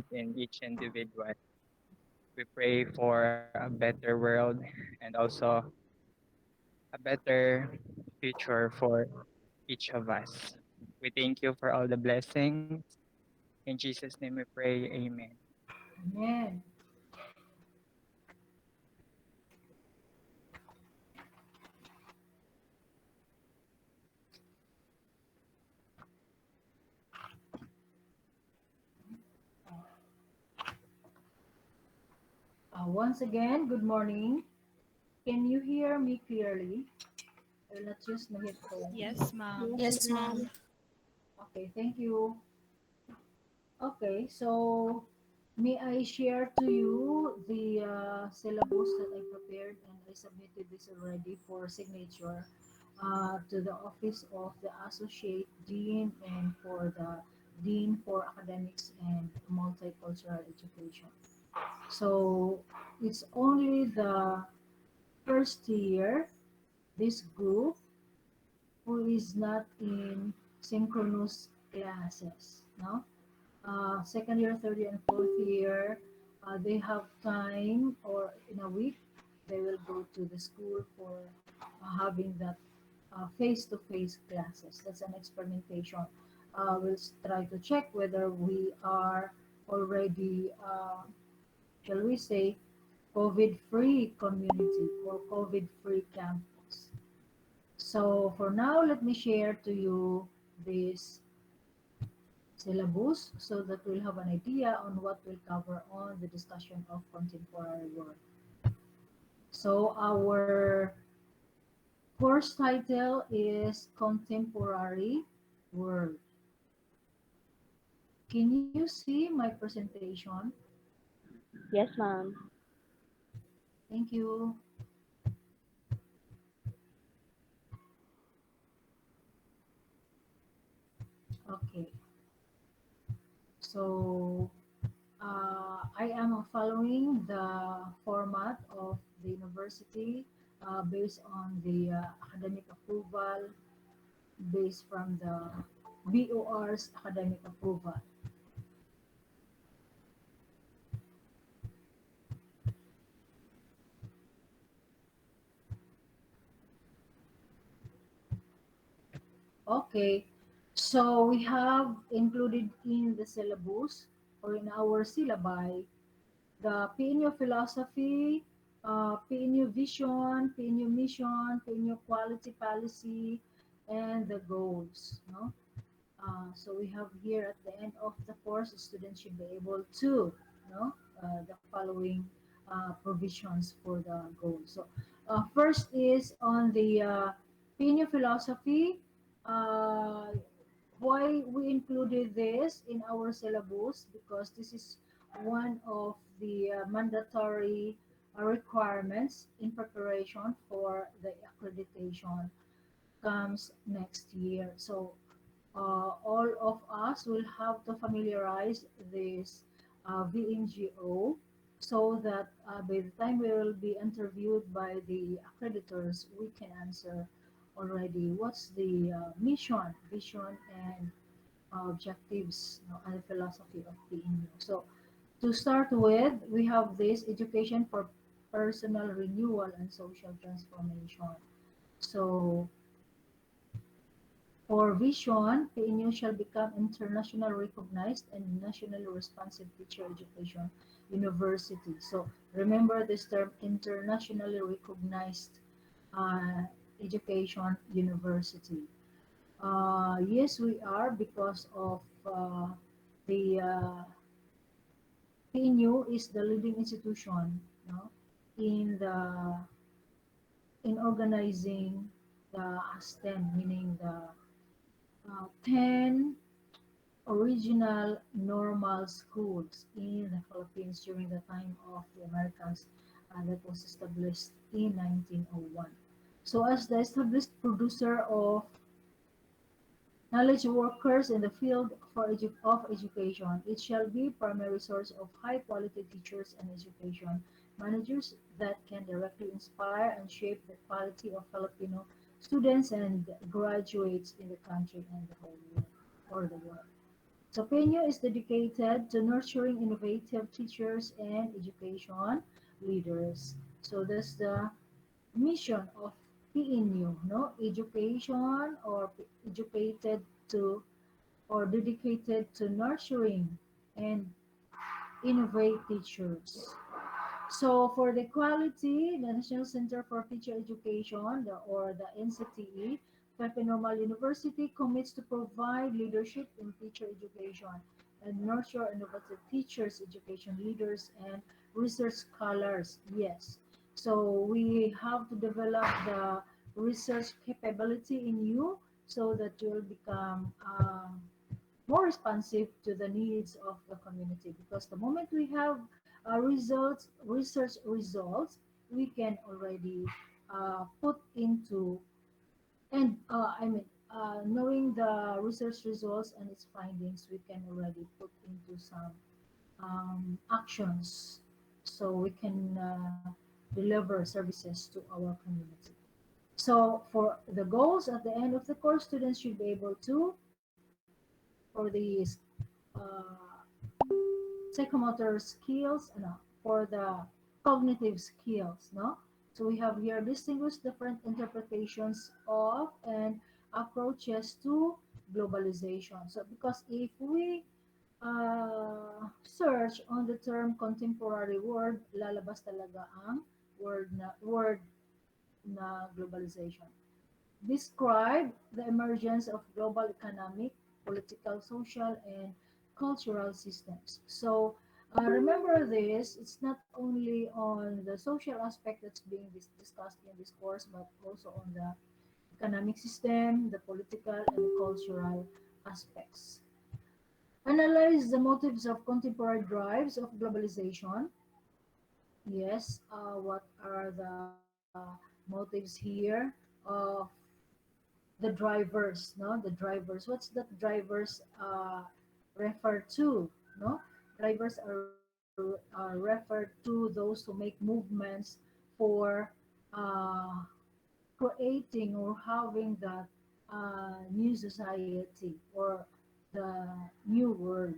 present in each individual. We pray for a better world and also a better future for each of us. We thank you for all the blessings. In Jesus' name we pray. Amen. Amen. Once again, good morning. Can you hear me clearly? I will not use my headphones. Yes, ma'am. Yes, ma'am. Okay, thank you. Okay, so may I share to you the syllabus that I prepared and I submitted this already for signature to the Office of the Associate Dean and for the Dean for Academics and Multicultural Education. So it's only the first year, this group who is not in synchronous classes, no? Second year, third year, and fourth year, they have time or in a week, they will go to the school for having that face-to-face classes. That's an experimentation. We'll try to check whether we are already, shall we say, COVID-free community or COVID-free campus. So for now, let me share to you this syllabus so that we'll have an idea on what we'll cover on the discussion of contemporary work. So our course title is Contemporary World. Can you see my presentation? Yes, ma'am. Thank you. Okay. So I am following the format of the university based on the academic approval based from the BOR's academic approval. Okay, so we have included in the syllabus or in our syllabi the PNU philosophy, PNU vision, PNU mission, PNU quality policy, and the goals. No? So we have here at the end of the course, students should be able to know the following provisions for the goal. So first is on the PNU philosophy. Uh, why we included this in our syllabus? Because this is one of the mandatory requirements in preparation for the accreditation comes next year. So all of us will have to familiarize this VNGO so that by the time we will be interviewed by the accreditors, we can answer already what's the mission, vision, and objectives, and the philosophy of PNU. So to start with, we have this education for personal renewal and social transformation. So for vision, PNU shall become internationally recognized and nationally responsive teacher education university. So remember this term, internationally recognized uh, education university. Yes, we are because of the PNU is the leading institution, no, in the in organizing the STEM, meaning the 10 original normal schools in the Philippines during the time of the Americans that was established in 1901. So as the established producer of knowledge workers in the field of education, it shall be primary source of high quality teachers and education managers that can directly inspire and shape the quality of Filipino students and graduates in the country and the whole world or the world. So PNU is dedicated to nurturing innovative teachers and education leaders. So that's the mission of PNU, no? Education or educated to or dedicated to nurturing and innovate teachers. So for the quality, the National Center for Teacher Education, or the NCTE, Philippine Normal University commits to provide leadership in teacher education and nurture innovative teachers, education leaders, and research scholars. Yes. So we have to develop the research capability in you so that you will become more responsive to the needs of the community, because the moment we have research results, we can already put into and knowing the research results and its findings, we can already put into some actions so we can deliver services to our community. So for the goals at the end of the course, students should be able to, for the psychomotor skills, for the cognitive skills, no? So we have here distinguished different interpretations of and approaches to globalization. So because if we search on the term contemporary word, lalabas talaga ang word na globalization. Describe the emergence of global economic, political, social, and cultural systems. So remember this, it's not only on the social aspect that's being discussed in this course, but also on the economic system, the political, and the cultural aspects. Analyze the motives of contemporary drives of globalization. Yes, what are the motives here of the drivers, no? The drivers. What's that drivers refer to? No, drivers are referred to those who make movements for uh, creating or having that new society or the new world.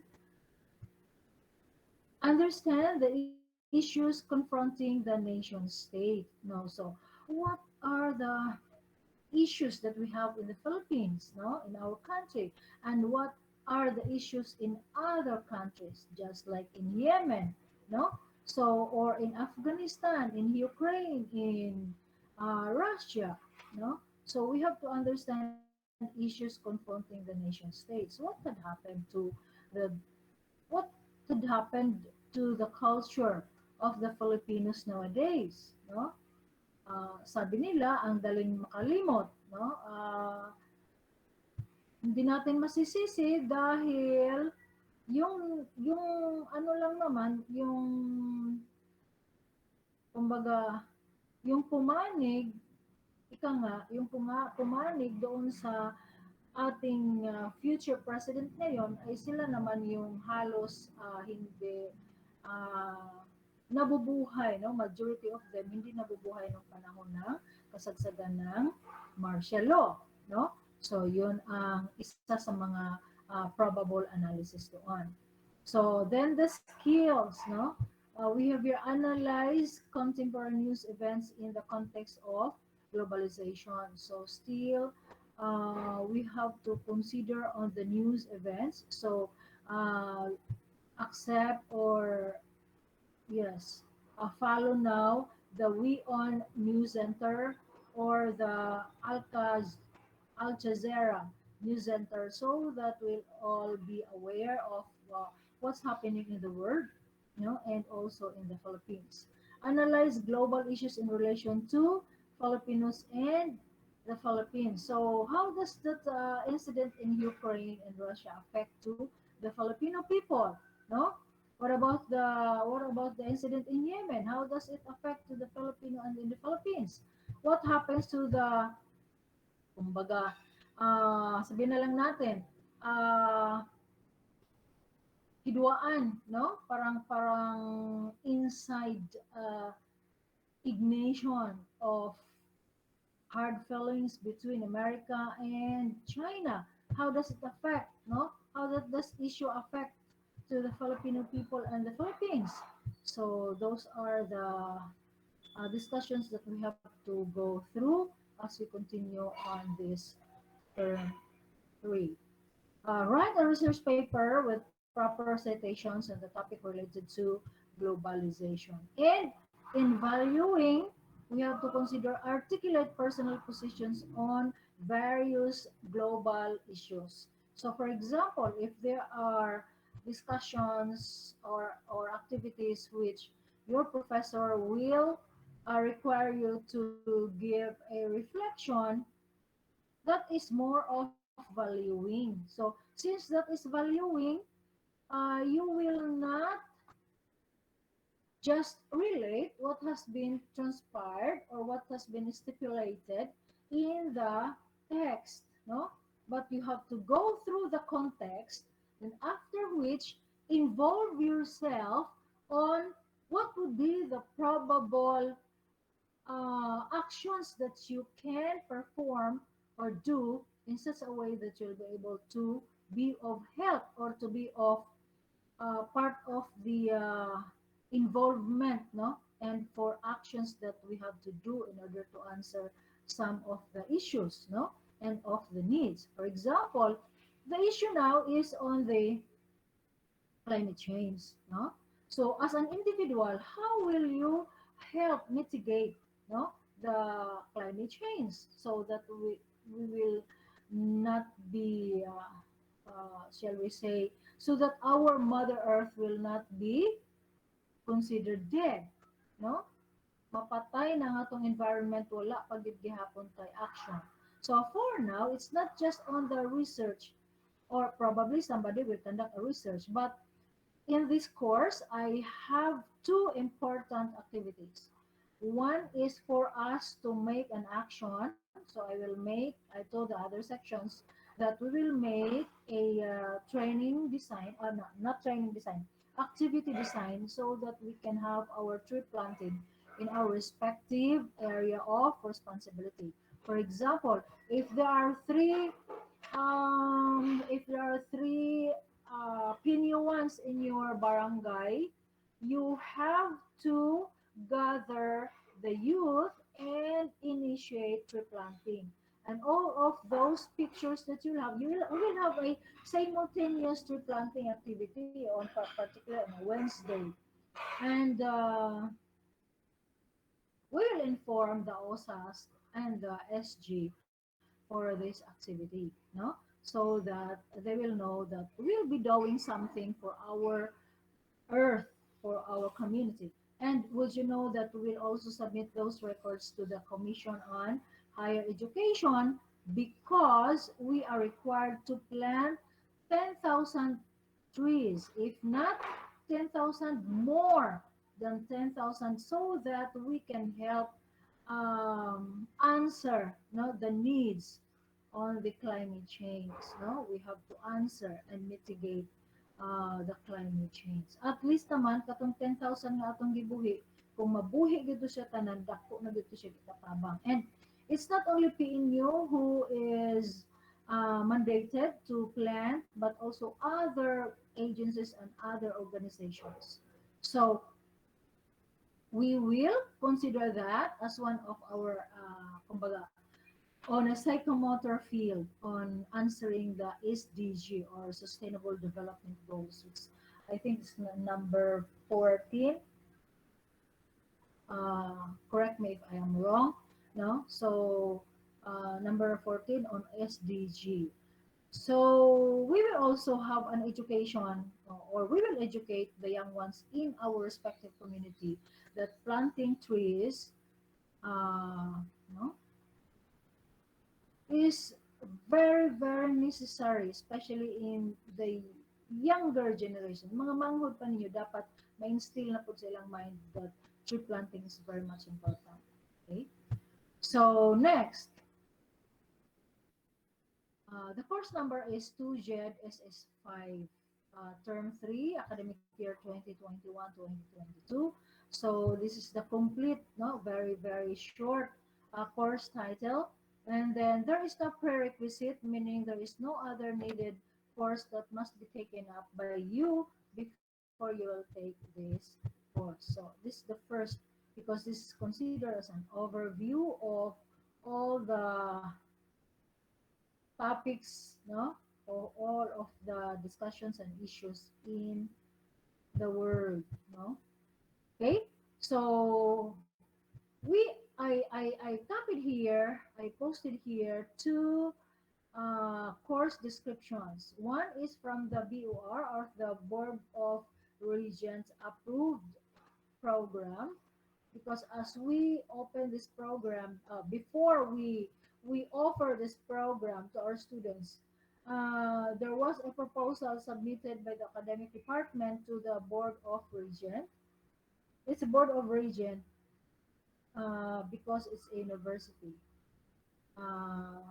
Understand the issues confronting the nation state. No, so what are the issues that we have in the Philippines, no, in our country, and what are the issues in other countries, just like in Yemen, no, so or in Afghanistan, in Ukraine, in Russia, no. So we have to understand issues confronting the nation states. What had happened to the what had happened to the culture of the Filipinos nowadays, no? Sabi nila ang daling makalimot, no? Hindi natin masisisi dahil yung ano lang naman, yung kumbaga yung pumanig, ika nga, yung pumanig doon sa ating future president ngayon ay sila naman yung halos hindi ah, nabubuhay, no? Majority of them hindi nabubuhay ng panahon ng kasagsagan ng martial law, no? So yun ang isa sa mga probable analysis doon. So then the skills, no? We have here analyzed contemporary news events in the context of globalization. So still, we have to consider on the news events. So accept or yes, follow now the We On News Center or the Al Jazeera News Center, so that we'll all be aware of what's happening in the world, you know, and also in the Philippines. Analyze global issues in relation to Filipinos and the Philippines. So how does that incident in Ukraine and Russia affect to the Filipino people? No? What about the incident in Yemen? How does it affect to the Filipino and in the Philippines? What happens to the kumbaga sabihin na lang natin ah hidwaan, no? Parang inside uh, ignition of hard feelings between America and China. How does it affect, no? how that this issue affect to the Filipino people and the Philippines. So those are the discussions that we have to go through as we continue on this term 3. Write a research paper with proper citations on the topic related to globalization. And in valuing, we have to consider articulate personal positions on various global issues. So, for example, if there are discussions or activities which your professor will require you to give a reflection, that is more of valuing. So since that is valuing, you will not just relate what has been transpired or what has been stipulated in the text, no? But you have to go through the context, and after which involve yourself on what would be the probable actions that you can perform or do in such a way that you'll be able to be of help or to be of part of the involvement, no, and for actions that we have to do in order to answer some of the issues, no, and of the needs. For example, the issue now is on the climate change, no? So as an individual, how will you help mitigate, no, the climate change so that we will not be, shall we say, so that our Mother Earth will not be considered dead, no? Mapatay na nga tong environment, wala pag gihapon tay action. So for now, it's not just on the research, or probably somebody will conduct a research, but in this course, I have two important activities. One is for us to make an action. So I will make, I told the other sections that we will make a training design, or not training design, activity design so that we can have our tree planted in our respective area of responsibility. For example, if there are three pinuans in your barangay, you have to gather the youth and initiate tree planting. And all of those pictures that we will have a simultaneous tree planting activity on particular on Wednesday. And we will inform the OSAS and the SG for this activity, no? So that they will know that we'll be doing something for our earth, for our community. And would you know that we will also submit those records to the Commission on Higher Education because we are required to plant 10,000 trees, if not 10,000 more than 10,000, so that we can help answer, no, the needs on the climate change. No, we have to answer and mitigate the climate change. At least naman katong 10,000 nga atong gibuhi, kung mabuhi gito siya tanan, dako na gito siya kitatabang. And it's not only PNU who is mandated to plant, but also other agencies and other organizations. So we will consider that as one of our, kumbaga, on a psychomotor field on answering the SDG or Sustainable Development Goals, which I think is number 14. Correct me if I am wrong. No, so number 14 on SDG. So we will also have an education, or we will educate the young ones in our respective community that planting trees, no, is very, very necessary, especially in the younger generation. Mga manghod pa ninyo, dapat ma-instill na po sa ilang mind that tree planting is very much important. Okay? So, next, the course number is 2JED SS5, term 3, academic year 2021-2022. So this is the complete, no, very, very short course title. And then there is no prerequisite, meaning there is no other needed course that must be taken up by you before you will take this course. So this is the first, because this is considered as an overview of all the topics, no, or all of the discussions and issues in the world, no. Okay, so I copied here, I posted here two course descriptions. One is from the BOR, or the Board of Regents approved program, because as we open this program, before we offer this program to our students, there was a proposal submitted by the academic department to the Board of Regent. It's a Board of Regent because it's a university. Uh,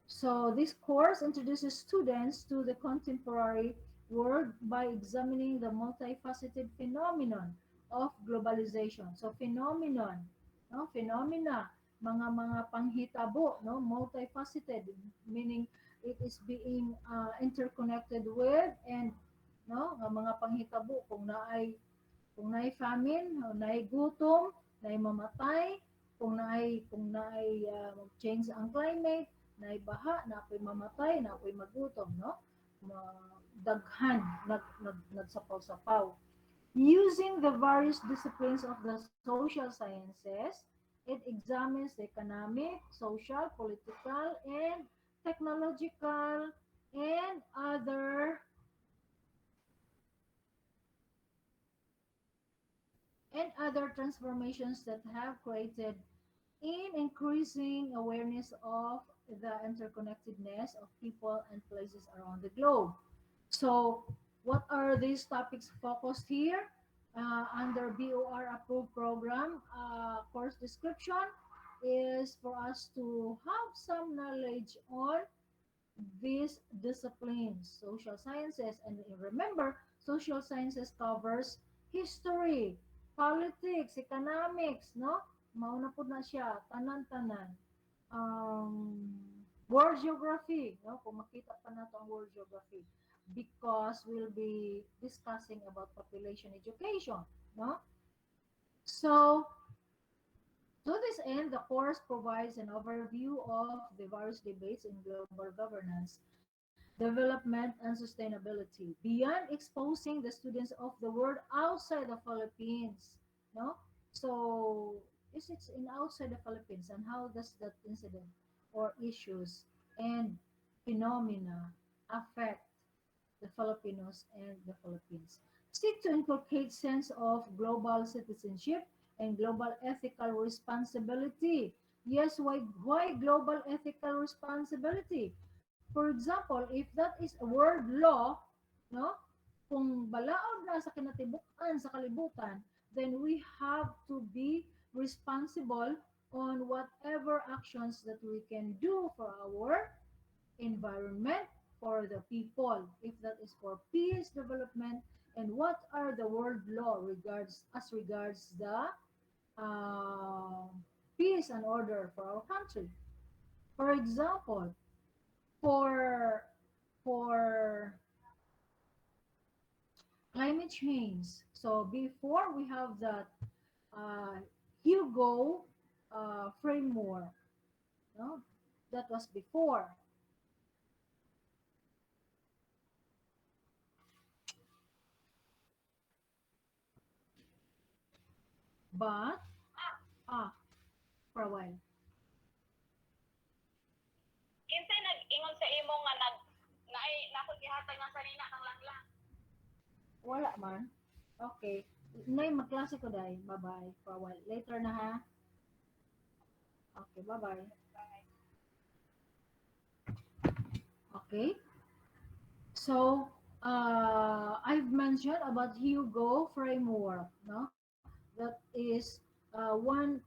So this course introduces students to the contemporary world by examining the multifaceted phenomenon of globalization. So phenomenon, no, phenomena, mga panghitabo, no, multifaceted, meaning it is being interconnected with, and no, nga mga panghitabo, kung naay famine, o naay gutom, naay mamatay, kung naay change ang climate, naay baha, napoy mamatay, napoy magutom, no? Daghan nagsapaw-sapaw. Using the various disciplines of the social sciences, it examines the economic, social, political, and technological and other transformations that have created in increasing awareness of the interconnectedness of people and places around the globe. So, what are these topics focused here? Under BOR approved program, course description is for us to have some knowledge on these disciplines, social sciences. And remember, social sciences covers history, politics, economics, no? Mauna po na siya, tanan-tanan. Um, World geography, no? Kung makita pa nato ang world geography, because we'll be discussing about population education, no? So, to this end, the course provides an overview of the various debates in global governance, development, and sustainability, beyond exposing the students of the world outside the Philippines. No? So, is it's in outside the Philippines, and how does that incident or issues and phenomena affect the Filipinos and the Philippines? Seek to inculcate sense of global citizenship and global ethical responsibility. Yes, why global ethical responsibility? For example, if that is a world law, no? Kung balaod na sa kinatibuk-an sa kalibutan, then we have to be responsible on whatever actions that we can do for our environment, for the people, if that is for peace, development, and what are the world law regards the uh, peace and order for our country. For example, for for climate change. So before we have that uh, Hugo framework, no? That was before. But ah, for a while. Kinsay nag-ingon sa imo nga naay nako gihatag ng sarina kang langlang. Wala man. Okay. Nay magklase ko dai. Bye-bye for a while. Later na ha. Okay, bye-bye. Okay. So, I've mentioned about Hugo framework, no? That is one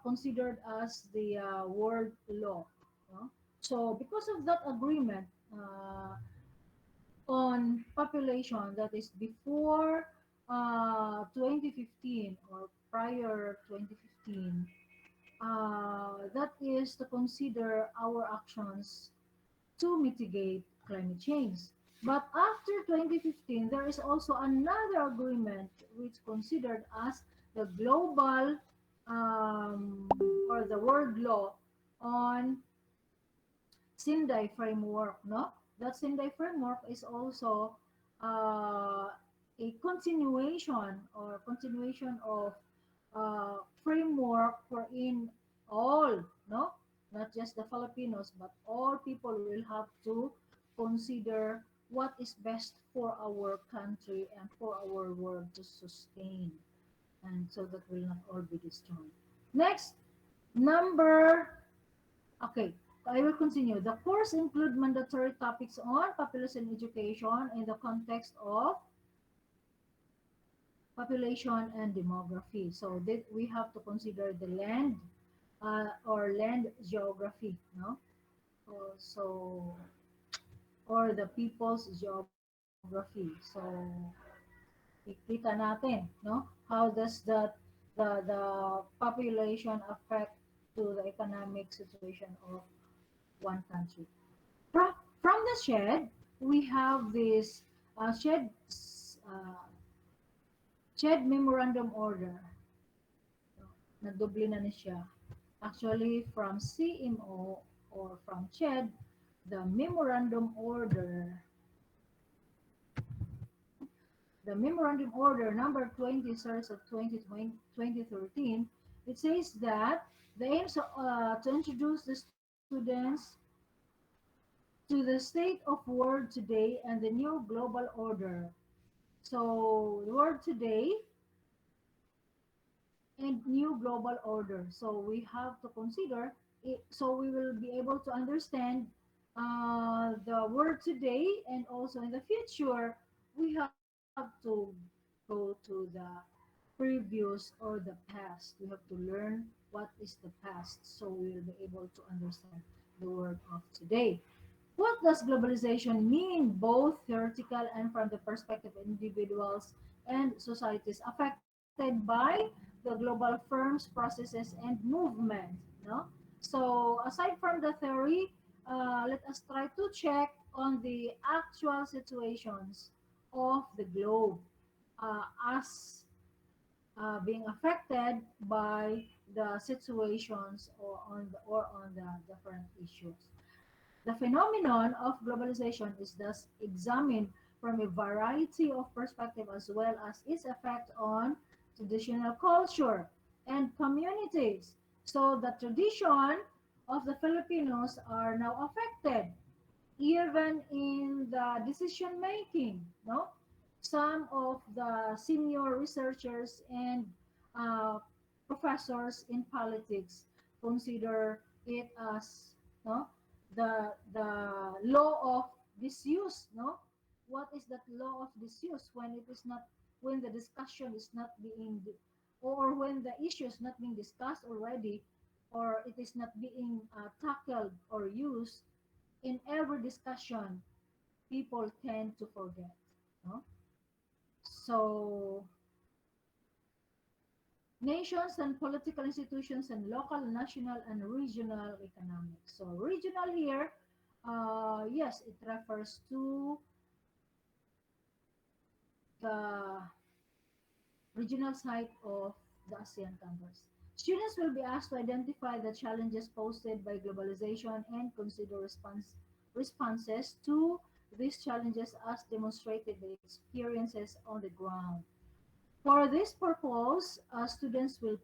considered as the world law, no? So, because of that agreement on population, that is before 2015 or prior 2015, that is to consider our actions to mitigate climate change. But after 2015, there is also another agreement which considered as the global or the world law on Sendai framework, no? That Sendai framework is also a continuation of framework wherein all, no, not just the Filipinos, but all people will have to consider what is best for our country and for our world to sustain, and so that will not all be destroyed. Next, number Okay, I will continue. The course include mandatory topics on population education in the context of population and demography. So we have to consider the land or land geography, no? So or the people's geography. So ikita natin, no? How does the population affect to the economic situation of one country? From the shed, we have this shed memorandum order. Nadoble na ni siya. Actually, from CMO or from shed, the memorandum order, the memorandum order number 20, series of 2013, it says that the aims to introduce the students to the state of world today and the new global order. So the world today and new global order. So we have to consider it, so we will be able to understand the world today, and also in the future we have to go to the previous or the past. We have to learn what is the past, so we will be able to understand the world of today. What does globalization mean, both theoretical and from the perspective of individuals and societies affected by the global firms, processes, and movement? No? So, aside from the theory, let us try to check on the actual situations of the globe as being affected by the situations or on the different issues. The phenomenon of globalization is thus examined from a variety of perspectives as well as its effect on traditional culture and communities. So the tradition of the Filipinos are now affected even in the decision making, no? Some of the senior researchers and uh, professors in politics consider it as, no, the law of disuse, no? What is that law of disuse when it is not, when the discussion is not being, or when the issue is not being discussed already, or it is not being tackled or used in every discussion, people tend to forget. No? So, nations and political institutions and local, national, and regional economics. So, regional here, yes, it refers to the regional site of the ASEAN countries. Students will be asked to identify the challenges posed by globalization and consider responses to these challenges as demonstrated by experiences on the ground. For this purpose, students will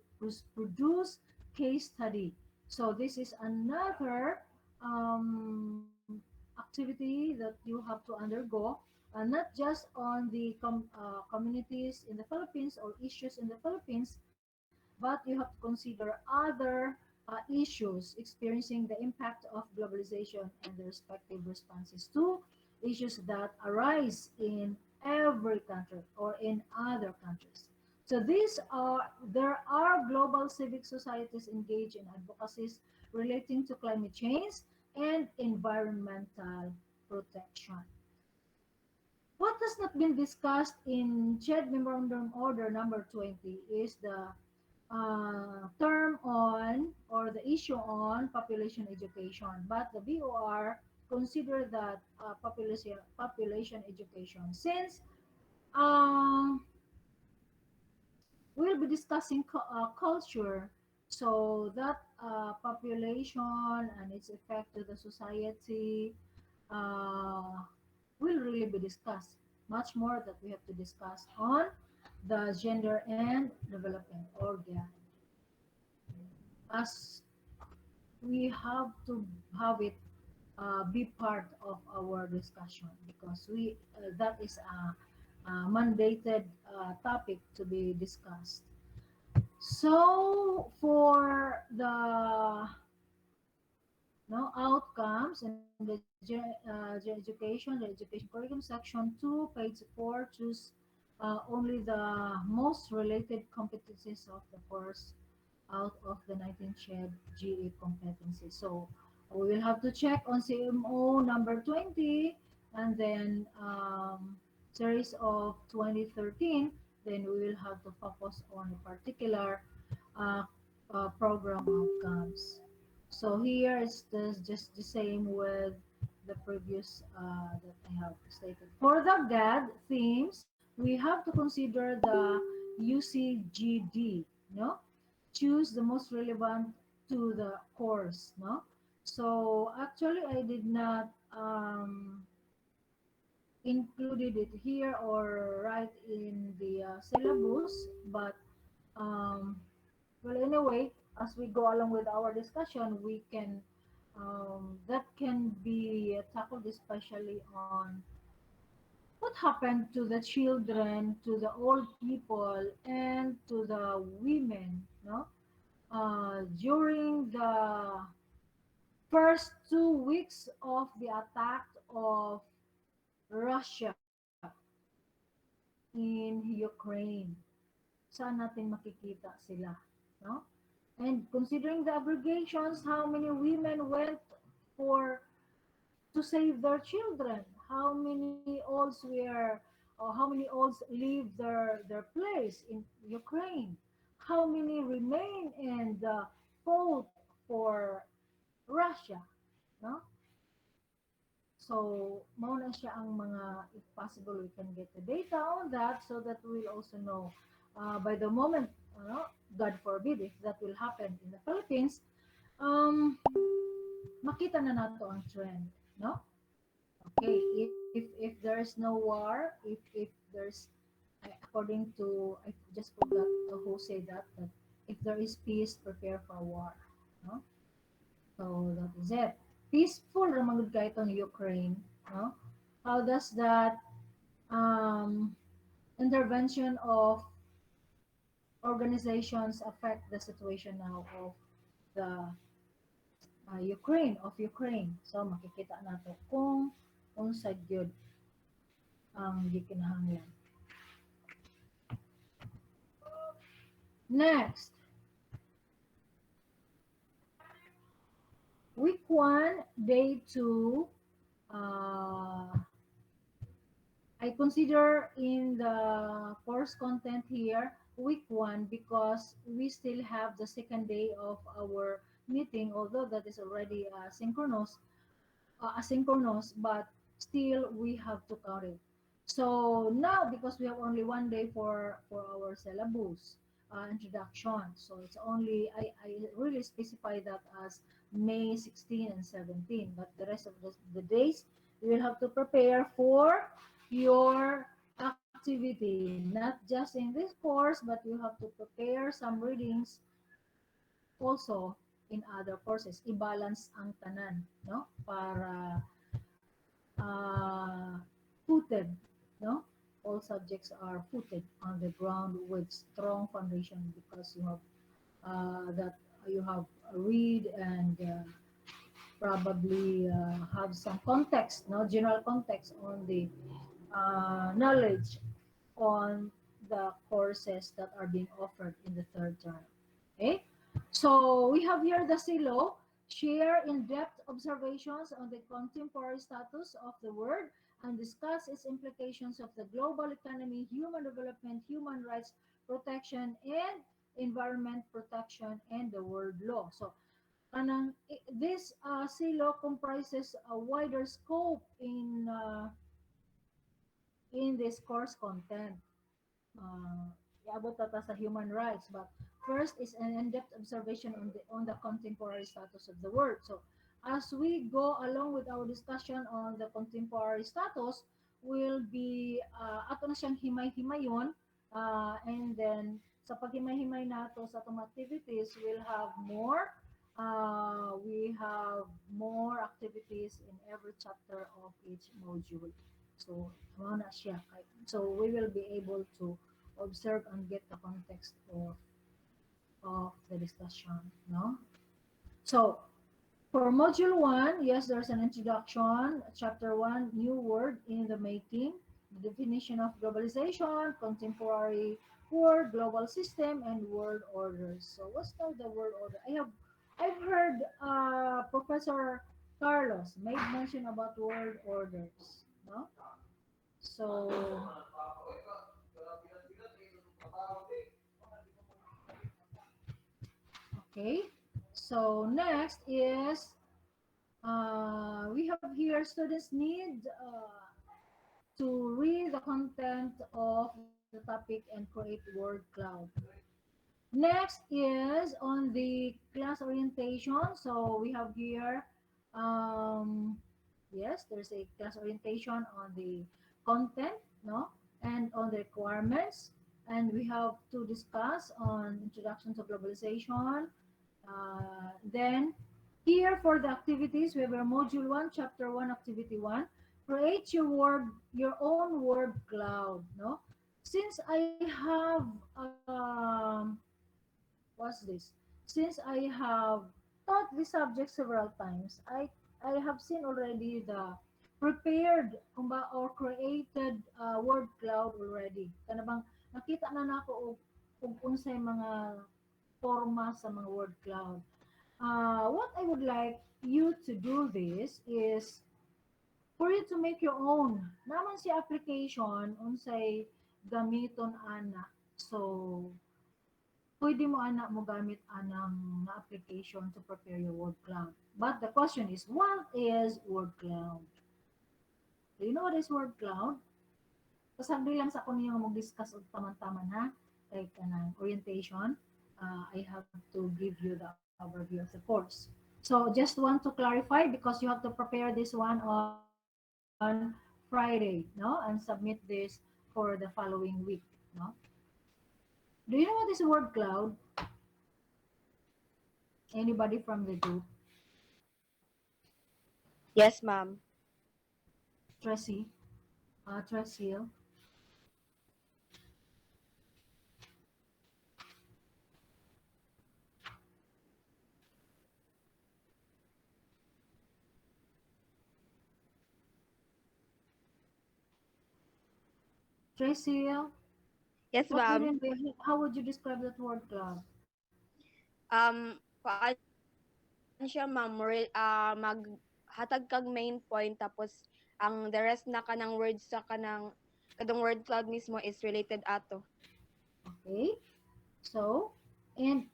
produce case study. So this is another activity that you have to undergo, not just on the communities in the Philippines or issues in the Philippines, but you have to consider other issues experiencing the impact of globalization and the respective responses to issues that arise in every country or in other countries. So there are global civic societies engaged in advocacies relating to climate change and environmental protection. What has not been discussed in CHED Memorandum Order number 20 is the term on or the issue on population education. But the BOR consider that population education, since um, we'll be discussing culture, so that population and its effect to the society uh, will really be discussed. Much more that we have to discuss on the gender and development organ, as we have to have it be part of our discussion, because we that is a mandated topic to be discussed. So for the no outcomes and the education curriculum section 2, page 4, choose only the most related competencies of the course out of the 19 shared GA competencies. So we will have to check on CMO number 20, and then series of 2013. Then we will have to focus on a particular uh, program outcomes. So here is just the same with the previous that I have stated. For the GAD themes, we have to consider the UCGD, no? Choose the most relevant to the course, no? So actually, I did not included it here or right in the syllabus, but um, well, anyway, as we go along with our discussion, we can that can be tackled especially on what happened to the children, to the old people, and to the women, no? During the first 2 weeks of the attack of Russia in Ukraine, saan natin makikita sila, no? And considering the aggregations, how many women went for to save their children? How many olds were, or how many olds leave their place in Ukraine? How many remain and fought for Russia? No? So, mauna siya ang mga, if possible, we can get the data on that so that we'll also know by the moment, God forbid, if that will happen in the Philippines, makita na nato ang trend, no? Okay, if there is no war, if there's according to, I just forgot who said that if there is peace, prepare for war, no? So that is it. Peaceful naman gud kay itong Ukraine, no? How does that um, intervention of organizations affect the situation now of the Ukraine? So makikita nato kung unsa gyud ang gikinahanglan. Next, week 1, day 2, uh, I consider in the course content here week 1 because we still have the second day of our meeting, although that is already asynchronous, but still we have to count it. So now, because we have only 1 day for our syllabus introduction, so it's only I really specify that as May 16 and 17, but the rest of the days you will have to prepare for your activity, not just in this course, but you have to prepare some readings also in other courses. I-balance ang tanan, no? Para uh, footed, no? All subjects are footed on the ground with strong foundation because you have that you have read and probably have some context, no, general context on the knowledge on the courses that are being offered in the third term. Okay, so we have here the silo, share in-depth observations on the contemporary status of the word and discuss its implications of the global economy, human development, human rights protection, and environment protection, and the word law. So This silo comprises a wider scope in this course content. uh, Iabot na ta sa human rights. But first is an in-depth observation on the contemporary status of the world. So as we go along with our discussion on the contemporary status, will be ato na siyang himay-himayon, and then sa paghimay-himay nato sa atong activities, we have more activities in every chapter of each module. So, mao na siya. So, we will be able to observe and get the context of the discussion, no? So, for module 1, yes, there's an introduction. Chapter 1, new word in the making, the definition of globalization, contemporary world, global system, and world orders. So, what's now the world order? I've heard Professor Carlos made mention about world orders, no? So, okay. So next is we have here students need to read the content of the topic and create word cloud. Next is on the class orientation. So we have here, um, yes, there's a class orientation on the content, no, and on the requirements. And we have to discuss on introduction to globalization. Then here for the activities, we have our module 1, chapter 1, activity 1. Create your own word cloud, no? Since I have what's this? Since I have taught this subject several times, I have seen already the prepared or created word cloud already. Kana bang nakita na nako og unsay mga forma sa mga word cloud. What I would like you to do this is for you to make your own. Naman si application unsay gamiton ana. So pwede mo ana mo gamit anang na application to prepare your word cloud. But the question is, what is word cloud? Do you know what is word cloud? Pasagdi lang sa ako ninyo mag-discuss og taman-taman ha. Like orientation. I have to give you the overview of the course. So just want to clarify because you have to prepare this one on Friday, no? And submit this for the following week, no? Do you know what is word cloud? Anybody from the group? Yes, ma'am. Tracy? Tracy? Tracy? Yes, What would ma'am. it be? How would you describe that word cloud? Kuan siya, ma'am, maghatag kag main point tapos ang the rest na kanang words sa kadong word cloud mismo is related ato. Okay. So, and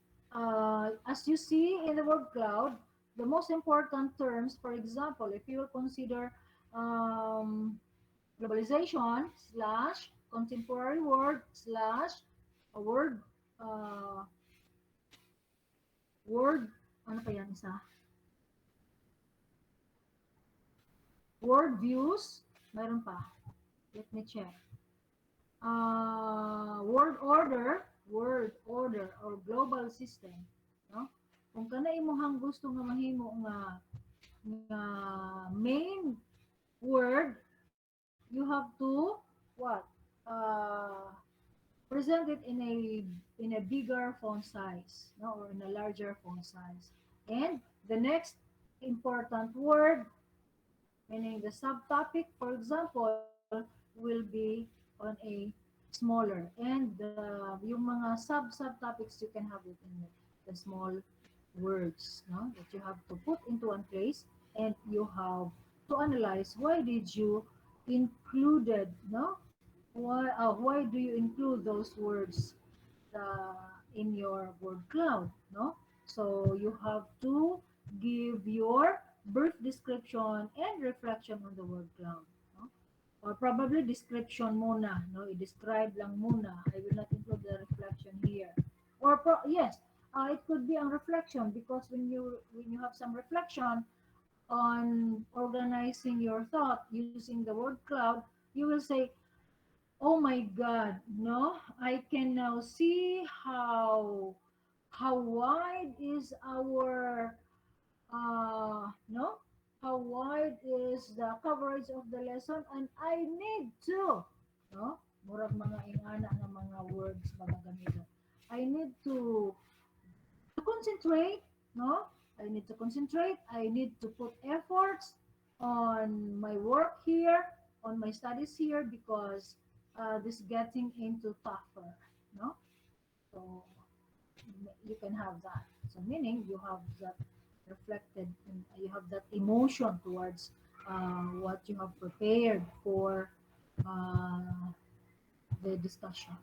as you see in the word cloud, the most important terms, for example, if you will consider um, globalization slash contemporary word slash a uh, word, ano pa yan isa? Word views, mayroon pa. Let me check. Word order or global system, no? Kung kana imong gusto nga mahimo nga main word, you have to what? Present it in a bigger font size, no, or in a larger font size. And the next important word, meaning the subtopic, for example, will be on a smaller. And yung mga subtopics, you can have it in the small words, no, that you have to put into one place, and you have to analyze why did you included, no, why do you include those words in your word cloud, no? So you have to give your brief description and reflection on the word cloud. No? Or probably description muna. No? I-describe lang muna. I will not include the reflection here. Or yes, it could be on reflection because when you have some reflection on organizing your thought using the word cloud, you will say, "Oh my God, no! I can now see how wide is our no, how wide is the coverage of the lesson, and I need to, no, murag mga ingana nga mga words mga ganito. I need to concentrate, no? I need to concentrate. I need to put efforts on my work here, on my studies here, because this getting into tougher, no? So you can have that. So meaning you have that reflected and you have that emotion towards what you have prepared for uh, the discussion.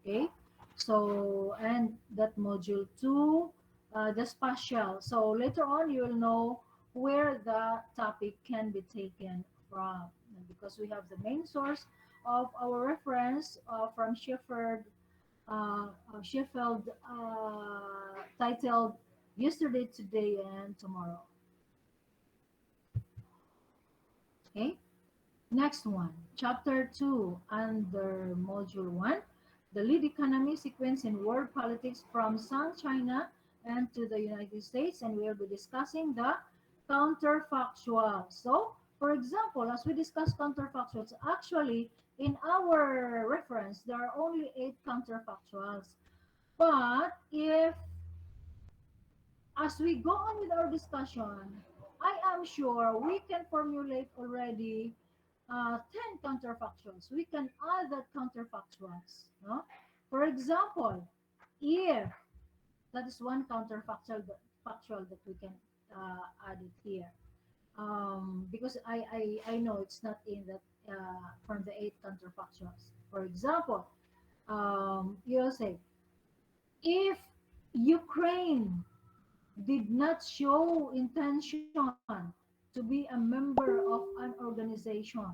Okay, so and that module two, the spatial. So later on you will know where the topic can be taken from because we have the main source of our reference from Sheffield titled Yesterday, Today, and Tomorrow. Okay, next one, Chapter 2, under Module 1, the lead economy sequence in world politics from South China and to the United States, and we'll be discussing the counterfactual. So, for example, as we discuss counterfactuals, actually, in our reference, there are only 8 counterfactuals. But if as we go on with our discussion, I am sure we can formulate already 10 counterfactuals. We can add that counterfactuals. No? For example, if that is one counterfactual factual that we can add it here. Because I know it's not in that from the 8 counterfactuals. For example, you'll say, if Ukraine did not show intention to be a member of an organization,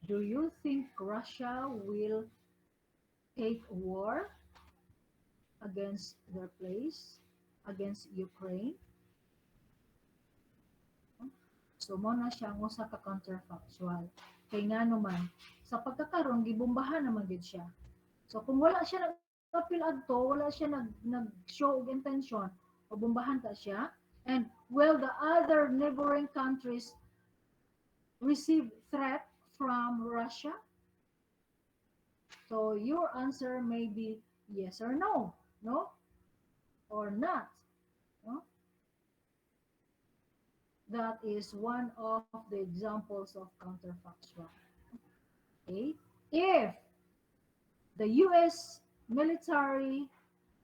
do you think Russia will take war against their place, against Ukraine? So mo na siya ang usa ka counterfactual. Kay nga naman, sa pagkakaroon gibombahan naman gid siya. So kung wala siya nag-appeal adto, wala siya nag-show og intention o bombahan ta siya, and will the other neighboring countries receive threat from Russia? So your answer may be yes or no, no or not. No? That is one of the examples of counterfactual. Okay? If the US military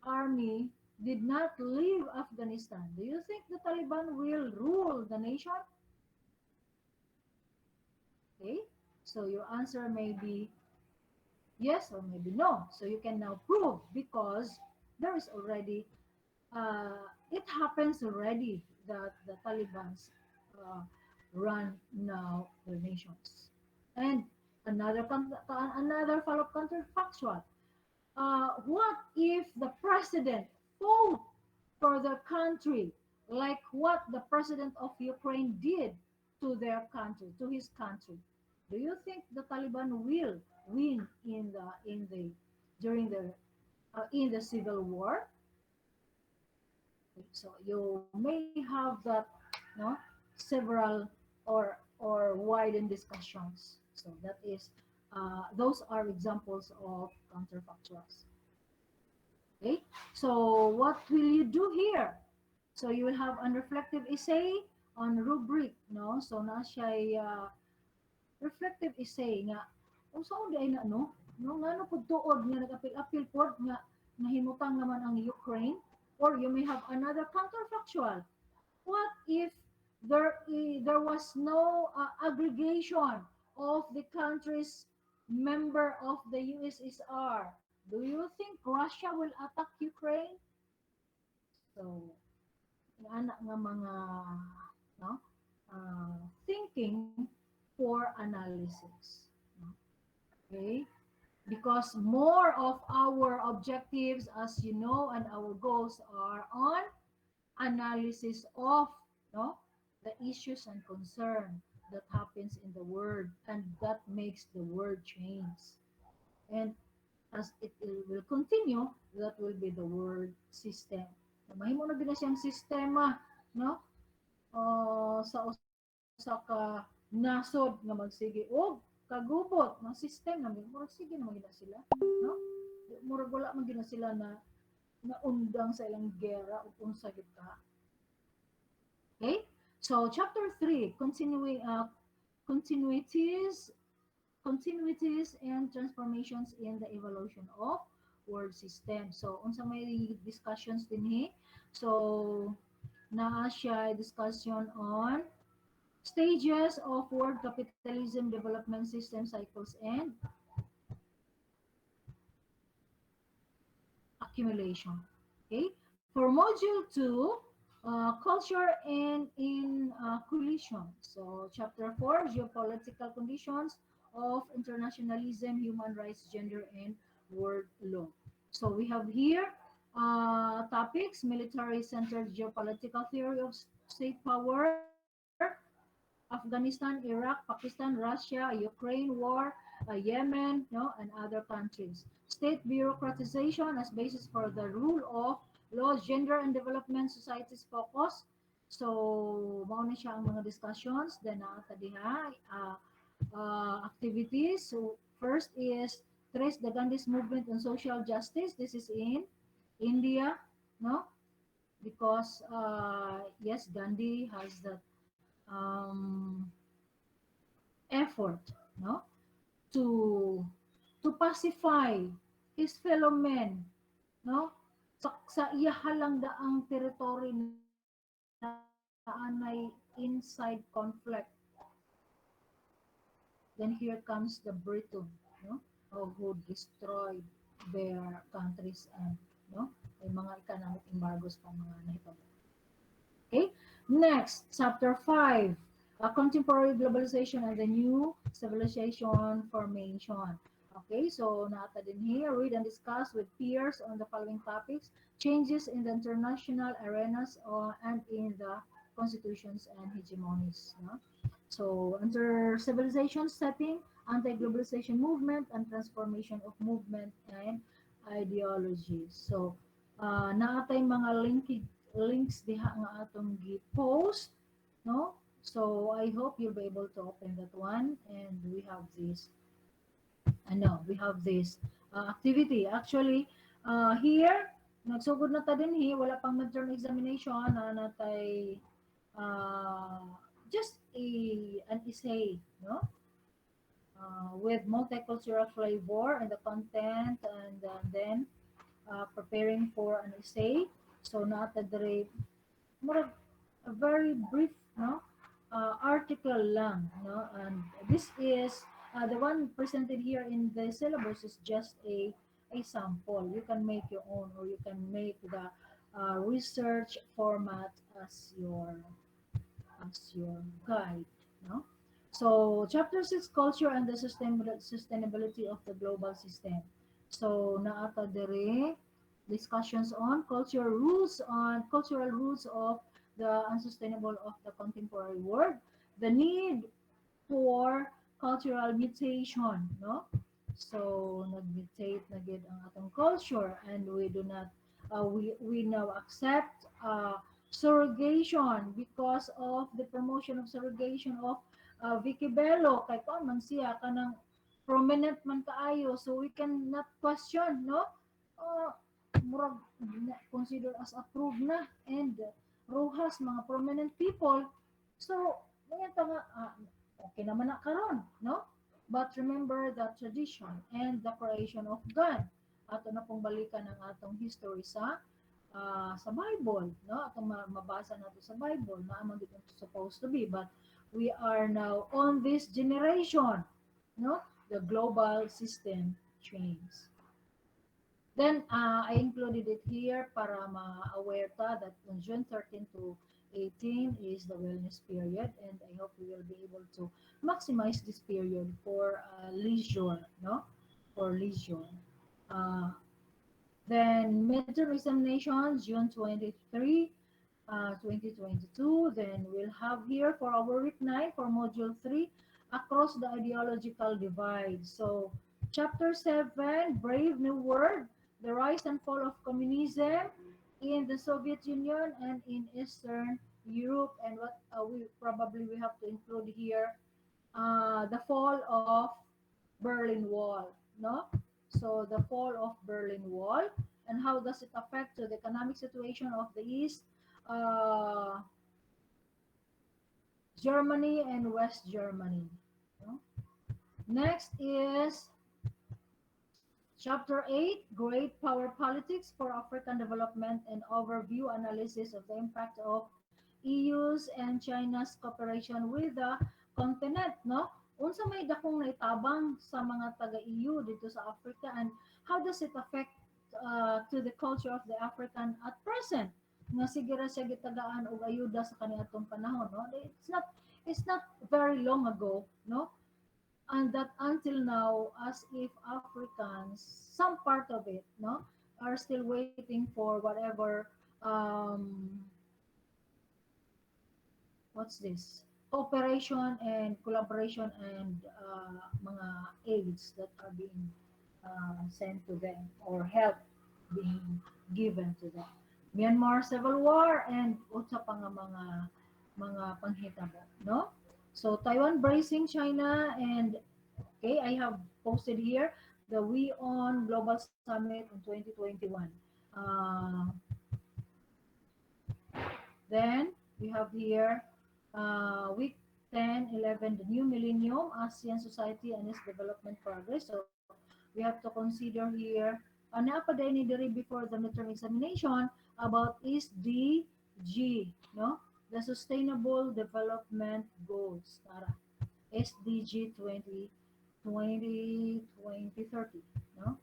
army did not leave Afghanistan, do you think the Taliban will rule the nation? Okay? So your answer may be yes or maybe no. So you can now prove because there is already, it happens already that the Taliban's uh, run now their nations. And another follow-up counterfactual. What if the president fought for the country like what the president of Ukraine did to their country, to his country? Do you think the Taliban will win in the during the in the civil war? So you may have that, no, several or widened discussions. So that is those are examples of counterfactuals. Okay, so what will you do here? So you will have unreflective essay on rubric, no? So na siya reflective essay nga unsa di ay na no ngano pud tuod nga nag-apil-apil pod nga nahimutang naman ang Ukraine, or you may have another counterfactual. What if there was no aggregation of the countries member of the USSR? Do you think Russia will attack Ukraine? So, ana nga mga no thinking for analysis. No? Okay? Because more of our objectives, as you know, and our goals are on analysis of no the issues and concern that happens in the world and that makes the world change. And as it will continue, that will be the world system. Mahimo na gina siyang sistema, no? Sa usa ka nasod nga magsige og kagubot ng system namin, murag sige naman gina sila, no? Murag wala man gina sila na naundang sa ilang gera o unsa gyud ka. Okay? So chapter 3, continuities continuities and transformations in the evolution of world system. So, unsa may discussions din he. So, naa siya discussion on stages of world capitalism development system cycles and accumulation. Okay? For module 2, culture and collision. So, chapter 4, geopolitical conditions of internationalism, human rights, gender, and world law. So, we have here topics: military-centered geopolitical theory of state power, Afghanistan, Iraq, Pakistan, Russia, Ukraine war, Yemen, no, and other countries. State bureaucratization as basis for the rule of law, gender and development societies focus. So, mao na siya ang mga discussions. Then, diha, activities. So, first is trace the Gandhi's movement on social justice. This is in India, no? Because, yes, Gandhi has that um, effort, no, to pacify his fellow men, no, sa iya halang daang territory na anay inside conflict. Then here comes the Briton, no, who destroyed their countries and no, may mga economic embargoes pa mga nahitabo. Okay. Next, chapter 5, contemporary globalization and the new civilization formation. Okay, so nata din here, read and discuss with peers on the following topics: changes in the international arenas and in the constitutions and hegemonies. No? So, under civilization setting, anti-globalization movement and transformation of movement and ideologies. So, naatay mga links diha nga atong gi-post, no? So, I hope you'll be able to open that one and we have this activity. Actually, here, nagsugod na ta din wala pang midterm examination na natay uh, just an essay, no? With multicultural flavor and the content, and then preparing for an essay. So not a very, more a very brief, no, article lang, no, and this is the one presented here in the syllabus is just a sample. You can make your own, or you can make the research format as your guide, no? So chapter 6, culture and the sustainability of the global system. So naata dere discussions on cultural roots of the unsustainable of the contemporary world, the need for cultural mutation, no? So nag-mutate na gid ang atong culture, and we do not we now accept surrogation because of the promotion of surrogation of Vicky Bello kay kon man siya kanang prominent man kaayo, so we cannot question, no, uh, murag consider as approved na, and Rojas mga prominent people. So ngayon ta nga okay naman na karon, no? But remember the tradition and the creation of God. Ato na pong balikan ang atong history sa Bible, no? Atong mabasa nato sa Bible na amang dito supposed to be, but we are now on this generation, no? The global system change. Then I included it here para ma-aware ta that on June 13 to 18 is the wellness period, and I hope we will be able to maximize this period for leisure, no? For leisure. Uh, then midterm examinations, June 23, 2022. Then we'll have here for our week 9 for module 3, across the ideological divide. So chapter 7, Brave New World, the rise and fall of communism in the Soviet Union and in Eastern Europe. And what we have to include here, the fall of Berlin Wall, no? So the fall of Berlin Wall, and how does it affect the economic situation of the East, uh, Germany and West Germany. No? Next is Chapter 8, Great Power Politics for African Development and Overview Analysis of the Impact of EU's and China's cooperation with the continent, no? Unsa may dakong naitabang sa mga taga-EU dito sa Africa, and how does it affect to the culture of the African at present? Nga sige ra siya gitagaan og ayuda sa kaniadtong panahon, no? It's not very long ago, no? And that until now, as if Africans, some part of it, no, are still waiting for whatever, um, what's this, cooperation and collaboration and mga aids that are being sent to them, or help being given to them. Myanmar Civil War and unsa pa nga mga panghitabo, no? So Taiwan bracing China, and okay, I have posted here the We On Global Summit in 2021. Uh, then we have here week 10, 11, the new millennium, ASEAN society and its development progress. So we have to consider here, naapa din ni diri before the midterm examination about SDG, no? The Sustainable Development Goals. Tara. SDG 2030, no?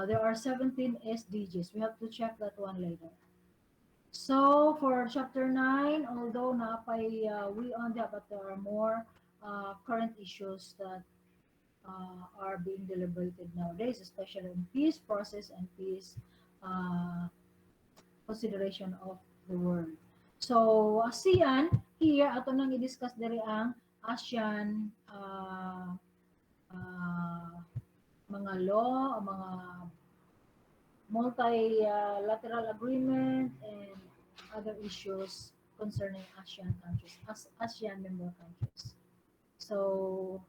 There are 17 SDGs. We have to check that one later. So for chapter 9, although napay we on that, but there are more current issues that are being deliberated nowadays, especially in peace process and peace uh, consideration of the world. So ASEAN, here ato nang i-discuss diri ang ASEAN uh, mga law, mga multilateral agreement, and other issues concerning ASEAN countries, as ASEAN member countries. So,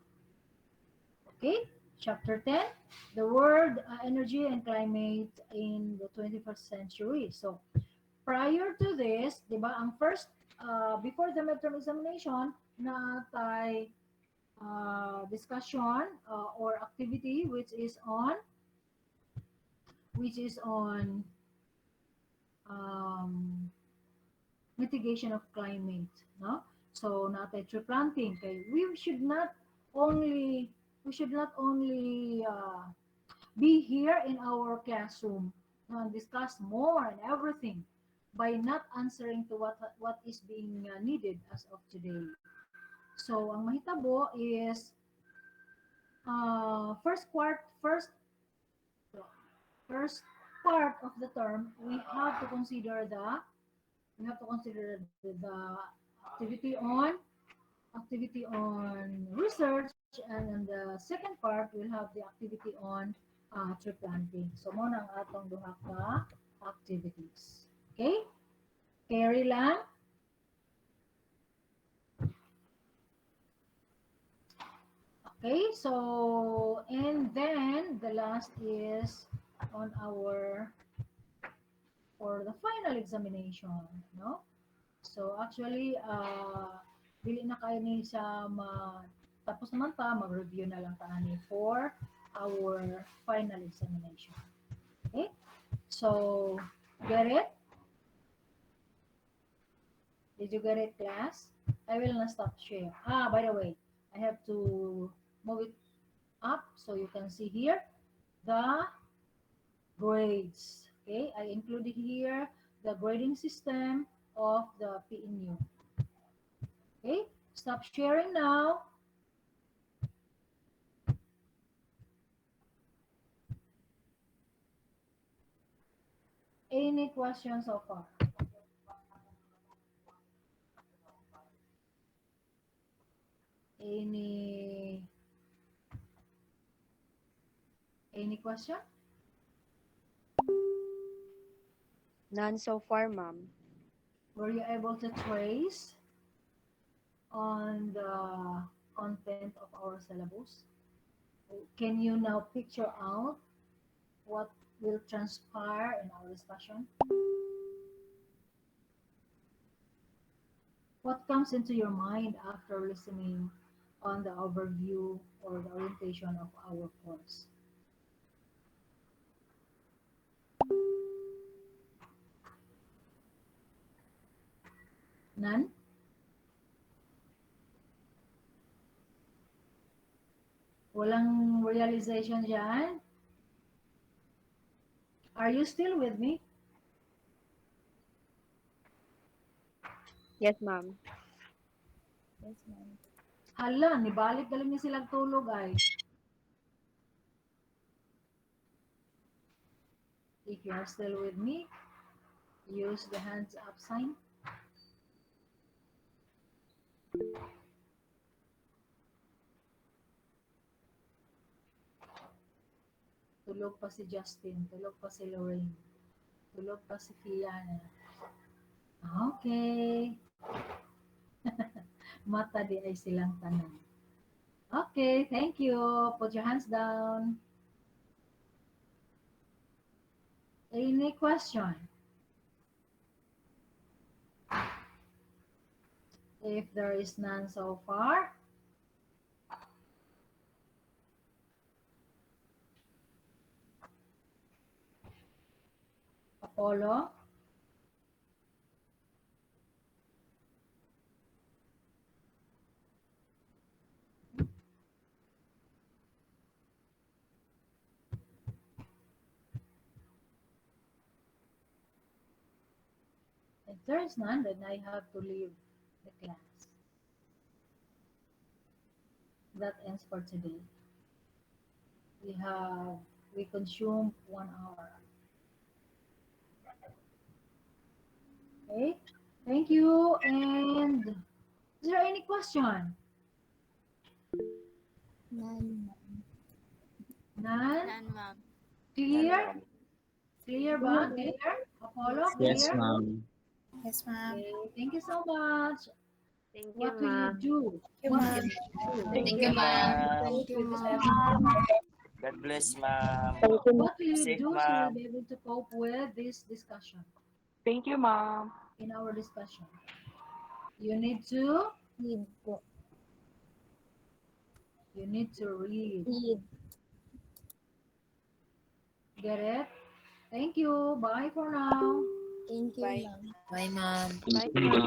okay, chapter 10, the world, energy and climate in the 21st century. So, prior to this, di ba, ang first, before the midterm examination, na tay discussion or activity which is on um, mitigation of climate, no? So natay tree planting kay we should not only be here in our classroom and discuss more and everything by not answering to what is being needed as of today. So ang mahitabo is first part of the term, we have to consider the activity on research, and in the second part we'll have the activity on tree planting. So mo ang atong duha ka activities. Okay? Carry lang. Okay, so and then the last is on our for the final examination, no? So actually, dili na kayo ni sa tapos naman ta, mag-review na lang ta ani for our final examination. Okay? So, get it? Did you get it, class? I will not stop share. By the way, I have to move it up so you can see here the grades. Okay, I included here the grading system of the PNU. Okay, stop sharing now. Any questions so far? Any any question? None so far, ma'am. Were you able to trace on the content of our syllabus? Can you now picture out what will transpire in our discussion? What comes into your mind after listening on the overview or the orientation of our course? None? Walang realization dyan? Are you still with me? Yes, ma'am. Yes, ma'am. Hala, nibalik galing ni silang tulog ay. If you are still with me, use the hands up sign. Tulog pa si Justin, tulog pa si Lorraine, tulog pa si Fiona. Okay. Mata di ay silang tanan. Okay, thank you. Put your hands down. Any question? If there is none so far, Apollo, if there is none, then I have to leave the class. That ends for today. We have we consumed 1 hour. Okay. Thank you. And is there any question? None. None? None, ma'am. None, Clear? ma'am. Clear ba? Clear. Clear? Apollo, Yes, Yes, clear? ma'am. ma'am. Yes, ma'am. Okay. Thank you so much. Thank you, What will you ma'am. do? Thank you, What ma'am. will you do? Thank Thank you, you, ma'am. ma'am. Thank you, With this ma'am. discussion? God bless, ma'am. Thank you, What will you Safe, do so you'll ma'am. be able to cope with this discussion Thank you, ma'am. in our discussion? You need to Read po. read. Read. Get it? Thank you. Bye for now. Thank you, Bye. ma'am. Bye, ma'am. Bye, Thank you, ma'am. ma'am.